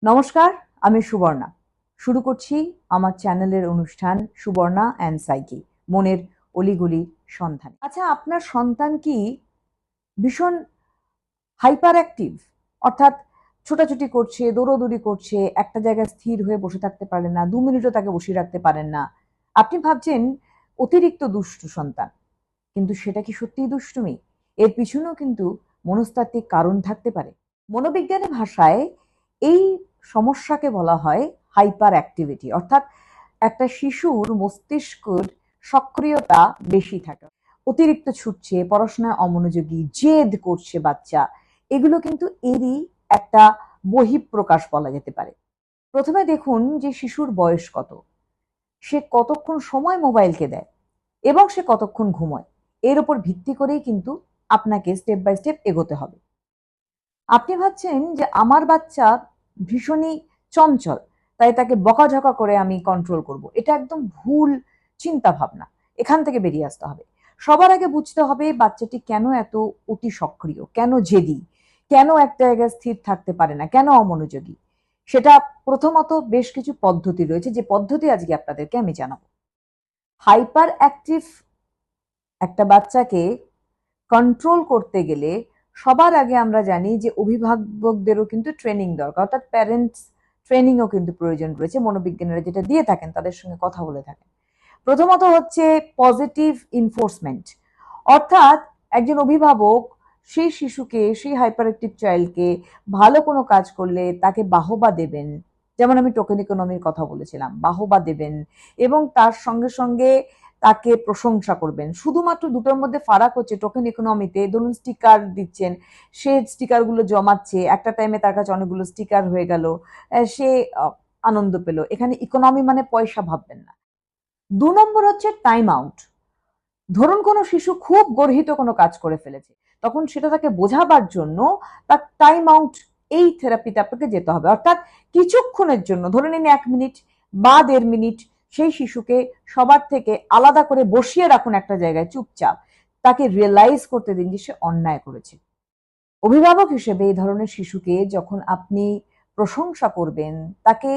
নমস্কার, আমি সুবর্ণা। শুরু করছি আমার চ্যানেলের অনুষ্ঠান সুবর্ণা অ্যান্ড সাইকি, মনের অলিগলির সন্ধানে। আচ্ছা, আপনার সন্তান কি ভীষণ হাইপার অ্যাক্টিভ, অর্থাৎ ছোটাছুটি করছে, দৌড়োদৌড়ি করছে, একটা জায়গায় স্থির হয়ে বসে থাকতে পারেন না, 2 মিনিটও তাকে বসিয়ে রাখতে পারেন না? আপনি ভাবছেন অতিরিক্ত দুষ্টু সন্তান, কিন্তু সেটা কি সত্যিই দুষ্টুমি? এর পিছনেও কিন্তু মনস্তাত্ত্বিক কারণ থাকতে পারে। মনোবিজ্ঞানের ভাষায় এই সমস্যাকে বলা হয় হাইপার অ্যাক্টিভিটি, অর্থাৎ একটা শিশুর মস্তিষ্কের সক্রিয়তা বেশি থাকে, অতিরিক্ত ছুটছে, পড়াশোনায় অমনোযোগী, জেদ করছে বাচ্চা। এগুলো কিন্তু এরই একটা বহিঃপ্রকাশ বলা যেতে পারে। প্রথমে দেখুন যে শিশুর বয়স কত, সে কতক্ষণ সময় মোবাইলকে দেয় এবং সে কতক্ষণ ঘুমোয়, এর উপর ভিত্তি করেই কিন্তু আপনাকে স্টেপ বাই স্টেপ এগোতে হবে। আপনি ভাবছেন যে আমার বাচ্চা ভীষণই চঞ্চল, তাই তাকে বকাঝকা করে আমি কন্ট্রোল করব। এটা একদম ভুল চিন্তা ভাবনা। এখান থেকে বেরিয়ে আসতে হবে। সবার আগে বুঝতে হবে বাচ্চাটি কেন এত অতি সক্রিয়, কেন জেদি, কেন একটা জায়গায় স্থির থাকতে পারে না, কেন অমনোযোগী। সেটা প্রথমত বেশ কিছু পদ্ধতি রয়েছে, যে পদ্ধতি আজকে আপনাদেরকে আমি জানাবো। হাইপার অ্যাক্টিভ একটা বাচ্চাকে কন্ট্রোল করতে গেলে সবার আগে আমরা জানি যে অভিভাবকদেরও কিন্তু ট্রেনিং দরকার, অর্থাৎ প্যারেন্টস ট্রেনিংও কিন্তু প্রয়োজন রয়েছে। মনোবিজ্ঞানীরা যেটা দিয়ে থাকেন, তাদের সঙ্গে কথা বলে থাকেন। প্রথমত হচ্ছে পজিটিভ ইনফোর্সমেন্ট, অর্থাৎ একজন অভিভাবক সেই শিশুকে, সেই হাইপার অ্যাক্টিভ চাইল্ডকে ভালো কোনো কাজ করলে তাকে বাহবা দেবেন। যেমন আমি টোকেন ইকোনমির কথা বলেছিলাম, বাহবা দেবেন এবং তার সঙ্গে সঙ্গে তাকে প্রশংসা করবেন। শুধুমাত্র দুটোর মধ্যে ফারাক হচ্ছে, টোকেন ইকোনমিতে ধরুন স্টিকার দিচ্ছেন, সে স্টিকারগুলো জমাচ্ছে, একটা টাইমে তার কাছে অনেকগুলো স্টিকার হয়ে গেল, সে আনন্দ পেল। এখানে ইকোনমি মানে পয়সা ভাববেন না। 2 নম্বর হচ্ছে টাইম আউট। ধরুন কোনো শিশু খুব গর্হিত কোনো কাজ করে ফেলেছে, তখন সেটা তাকে বোঝাবার জন্য তার টাইম আউট, এই থেরাপিতে আপনাকে যেতে হবে। অর্থাৎ কিছুক্ষণের জন্য, ধরে নিন 1 মিনিট বা 1.5 মিনিট, সেই শিশুকে সবার থেকে আলাদা করে বসিয়ে রাখুন একটা জায়গায় চুপচাপ। তাকে রিয়েলাইজ করতে দিন যে সে অন্যায় করেছে। অভিভাবক হিসেবে এই ধরনের শিশুকে যখন আপনি প্রশংসা করবেন, তাকে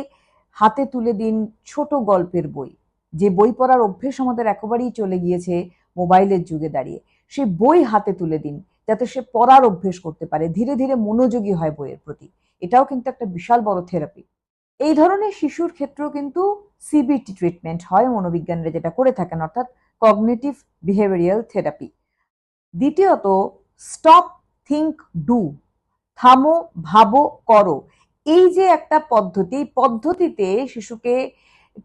হাতে তুলে দিন ছোট গল্পের বই। যে বই পড়ার অভ্যেস আমাদের একেবারেই চলে গিয়েছে মোবাইলের যুগে দাঁড়িয়ে, সেই বই হাতে তুলে দিন, যাতে সে পড়ার অভ্যেস করতে পারে, ধীরে ধীরে মনোযোগী হয় বইয়ের প্রতি। এটাও কিন্তু একটা বিশাল বড় থেরাপি। এই ধরনের শিশুর ক্ষেত্রেও কিন্তু সিবিটি ট্রিটমেন্ট হয়, মনোবিজ্ঞানীরা যেটা করে থাকেন, অর্থাৎ কগনিটিভ বিহেভিয়ারাল থেরাপি। দ্বিতীয়ত, স্টপ, থিঙ্ক, ডু, থামো, ভাবো, করো। এই যে একটা পদ্ধতি, এই পদ্ধতিতে শিশুকে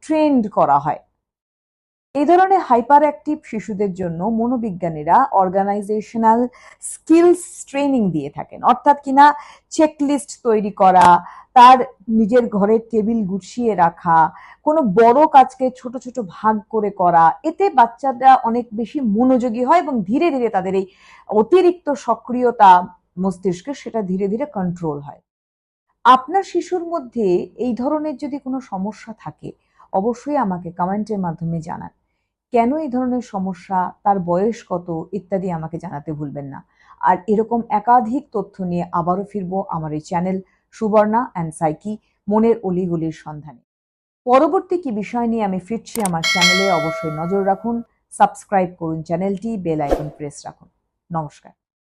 ট্রেন্ড করা হয়। এই ধরনের হাইপার অ্যাক্টিভ শিশুদের জন্য মনোবিজ্ঞানীরা অর্গানাইজেশনাল স্কিলস ট্রেনিং দিয়ে থাকেন, অর্থাৎ কিনা চেকলিস্ট তৈরি করা, তার নিজের ঘরের টেবিল গুছিয়ে রাখা, কোনো বড় কাজকে ছোট ছোট ভাগ করে করা। এতে বাচ্চারা অনেক বেশি মনোযোগী হয় এবং ধীরে ধীরে তাদের এই অতিরিক্ত সক্রিয়তা মস্তিষ্কে, সেটা ধীরে ধীরে কন্ট্রোল হয়। আপনার শিশুর মধ্যে এই ধরনের যদি কোনো সমস্যা থাকে, অবশ্যই আমাকে কমেন্টের মাধ্যমে জানান। কেন এই ধরনের সমস্যা, তার বয়স কত, ইত্যাদি আমাকে জানাতে ভুলবেন না। আর এরকম একাধিক তথ্য নিয়ে আবারও ফিরবো আমার এই চ্যানেল সুবর্ণা অ্যান্ড সাইকি, মনের অলিগলির সন্ধানে। পরবর্তী কি বিষয় নিয়ে আমি ফিরছি আমার চ্যানেলে, অবশ্যই নজর রাখুন, সাবস্ক্রাইব করুন চ্যানেলটি, বেল আইকন প্রেস রাখুন। নমস্কার।